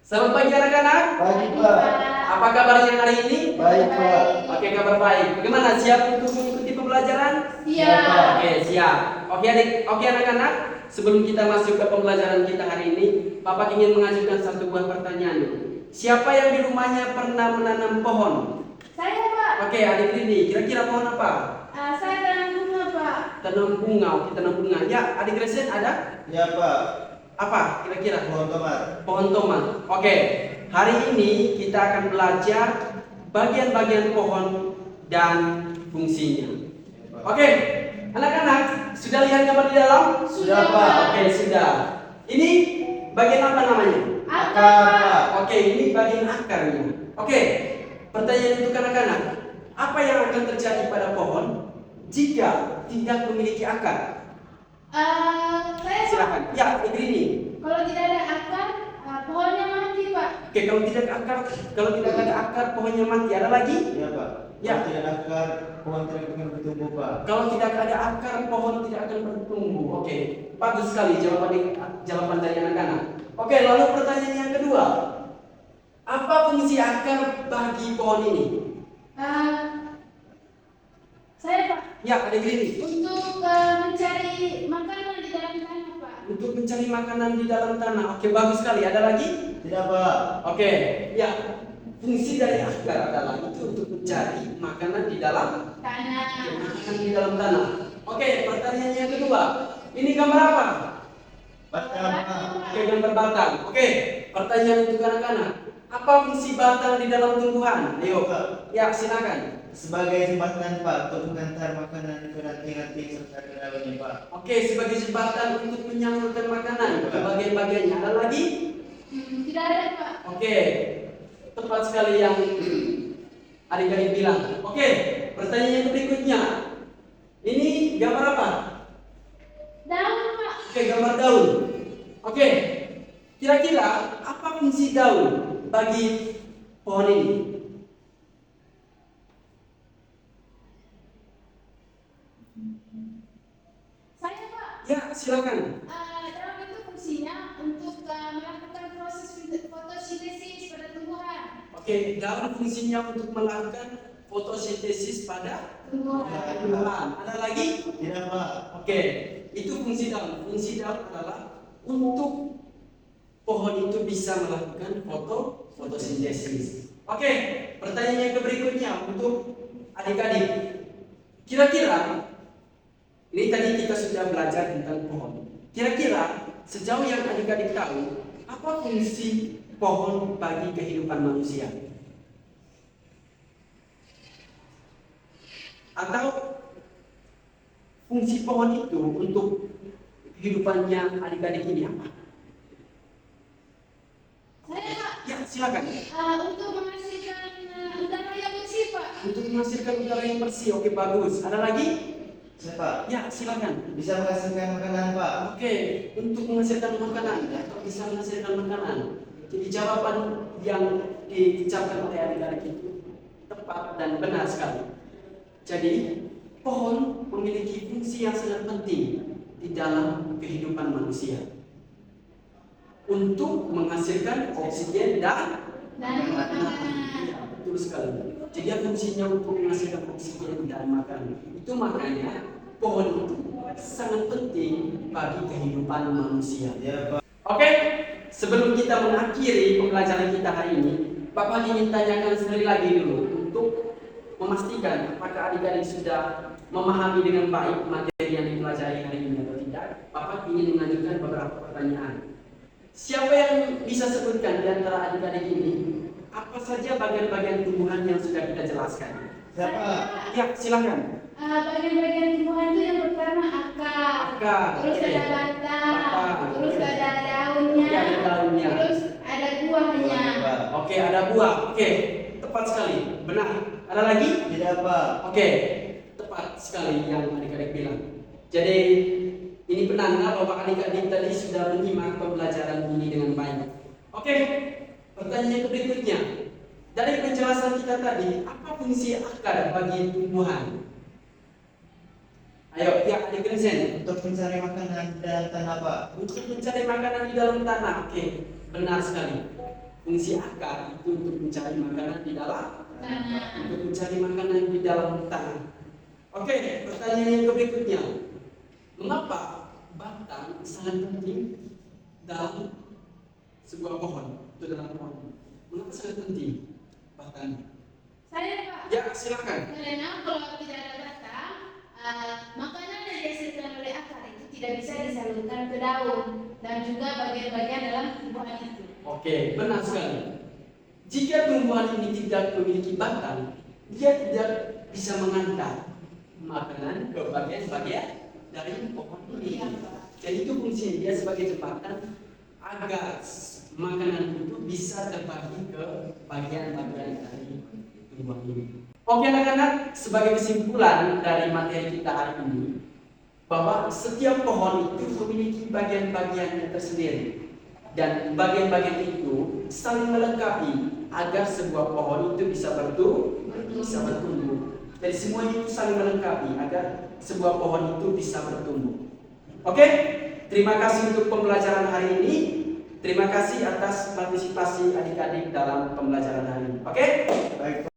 Selamat pagi anak-anak. Baik, Pak. Apa kabarnya hari ini? Baik, Pak. Oke, kabar baik. Bagaimana? Siap untuk mengikuti pembelajaran? Siap. Oke, siap. Oke adik, oke anak-anak. Sebelum kita masuk ke pembelajaran kita hari ini, Bapak ingin mengajukan satu buah pertanyaan. Siapa yang di rumahnya pernah menanam pohon? Saya, Pak. Oke, adik ini kira-kira pohon apa? Saya tanam bunga, Pak. Tanam bunga. Oke, tanam bunga. Ya, adik Gresen ada? Ya, Pak. Apa kira-kira? Pohon tomat. Pohon tomat. Oke, hari ini kita akan belajar bagian-bagian pohon dan fungsinya. Oke, anak-anak sudah lihat gambar di dalam? Sudah, Pak. Oke, sudah. Ini bagian apa namanya? Akar, Pak. Oke, ini bagian akarnya. Oke, pertanyaan untuk anak-anak. Apa yang akan terjadi pada pohon jika tidak memiliki akar? Saya, Pak. Silakan. Ya, ini. Kalau tidak ada akar, pohonnya mati, Pak. Oke, kalau tidak ada akar pohonnya mati. Ada lagi? Ya, Pak. Ya. Kalau tidak ada akar, pohon tidak akan bertumbuh, Pak. Kalau tidak ada akar pohon tidak akan bertumbuh. Oke, bagus sekali jawaban dari anak-anak. Oke, lalu pertanyaan yang kedua. Apa fungsi akar bagi pohon ini? Saya, Pak. Ya, ada gini. Untuk mencari makanan di dalam tanah, Pak. Untuk mencari makanan di dalam tanah. Oke, bagus sekali. Ada lagi? Tidak, Pak. Oke, ya. Fungsi dari akar adalah itu untuk mencari makanan di dalam Tanah. Oke, pertanyaan yang kedua. Ini gambar apa? Batang, Pak. Oke, gambar batang. Oke, pertanyaan untuk anak-anak. Apa fungsi batang di dalam tumbuhan? Ayo, ya silakan. Sebagai jembatan, Pak, untuk mengantar makanan ke ranting-ranting serta ke daunnya, Pak. Oke, sebagai jembatan untuk menyalurkan makanan ke bagian-bagiannya. Ada lagi? Tidak ada, Pak. Oke, tepat sekali yang adik-adik bilang. Oke, pertanyaan yang berikutnya. Ini gambar apa? Daun, Pak. Oke, gambar daun. Oke, kira-kira apa fungsi daun bagi pohon ini? Saya, Pak. Ya, silakan. Daun itu fungsinya untuk melakukan proses fotosintesis pada tumbuhan. Oke, daun fungsinya untuk melakukan fotosintesis pada tumbuhan. Ada lagi? Tidak, Pak. Oke, itu fungsi daun. Fungsi daun adalah untuk pohon itu bisa melakukan fotosintesis. Oke, pertanyaan yang berikutnya untuk adik-adik. Kira-kira ini tadi kita sudah belajar tentang pohon. Kira-kira sejauh yang adik-adik tahu, apa fungsi pohon bagi kehidupan manusia? Atau fungsi pohon itu untuk kehidupannya adik-adik ini apa? Saya, Pak. Ya, silakan. Untuk menghasilkan udara yang bersih, Pak. Untuk menghasilkan udara yang bersih. Oke, bagus. Ada lagi? Saya, Pak. Ya, silakan. Bisa menghasilkan makanan, Pak. Oke, untuk menghasilkan makanan, ya, bisa menghasilkan makanan. Jadi jawaban yang diucapkan oleh adik-adik itu tepat dan benar sekali. Jadi pohon memiliki fungsi yang sangat penting di dalam kehidupan manusia untuk menghasilkan oksigen dan makanan. Ya, betul sekali. Jadi fungsinya untuk menghasilkan oksigen dan makanan. Itu makanya pohon itu sangat penting bagi kehidupan manusia. Ya, Pak. Oke, sebelum kita mengakhiri pembelajaran kita hari ini, Bapak ingin tanyakan sekali lagi dulu untuk memastikan apakah adik-adik sudah memahami dengan baik materi yang dipelajari hari ini atau tidak. Bapak ingin mengajukan beberapa pertanyaan. Siapa yang bisa sebutkan di antara adik-adik ini apa saja bagian-bagian tumbuhan yang sudah kita jelaskan? Siapa? Ya, silakan. Bagian-bagian tumbuhan itu yang pertama akar, terus oke. ada batang, Batang, terus oke. ada daunnya, Oke, ada daunnya. terus ada buahnya. Pak. Oke, ada buah. Oke, tepat sekali. Benar. Ada lagi? Tidak, Pak. Oke, tepat sekali yang adik-adik bilang. Jadi ini penanda bahwa adik-adik tadi sudah menyimak pembelajaran ini dengan baik. Oke, pertanyaan berikutnya. Dari penjelasan kita tadi, apa fungsi akar bagi tumbuhan? Ayo, ya adik Vincent. Untuk mencari makanan dan tanah, Pak. Untuk mencari makanan di dalam tanah. Oke, benar sekali. Fungsi akar itu untuk mencari makanan di dalam Tanah. untuk mencari makanan di dalam tanah. Oke, pertanyaan yang berikutnya. Mengapa batang sangat penting dalam sebuah pohon? Itu dalam pohon. Mengapa sangat penting batang? Saya Pak. Ya, silakan. Karena kalau tidak ada batang, makanan yang dihasilkan oleh akar itu tidak bisa disalurkan ke daun dan juga bagian-bagian dalam tumbuhan itu. Oke, benar sekali. Jika tumbuhan ini tidak memiliki batang, dia tidak bisa mengantar makanan ke bagian-bagian dari pohon ini. Iya, Pak. Jadi itu fungsinya dia sebagai jembatan agar makanan itu bisa terbagi ke bagian-bagian dari tumbuhan ini. Oke anak-anak, sebagai kesimpulan dari materi kita hari ini, bahwa setiap pohon itu memiliki bagian-bagiannya tersendiri. Dan bagian-bagian itu saling melengkapi agar sebuah pohon itu bisa bertumbuh. Jadi semua itu saling melengkapi agar sebuah pohon itu bisa bertumbuh. Oke, terima kasih untuk pembelajaran hari ini. Terima kasih atas partisipasi adik-adik dalam pembelajaran hari ini. Oke? Baik.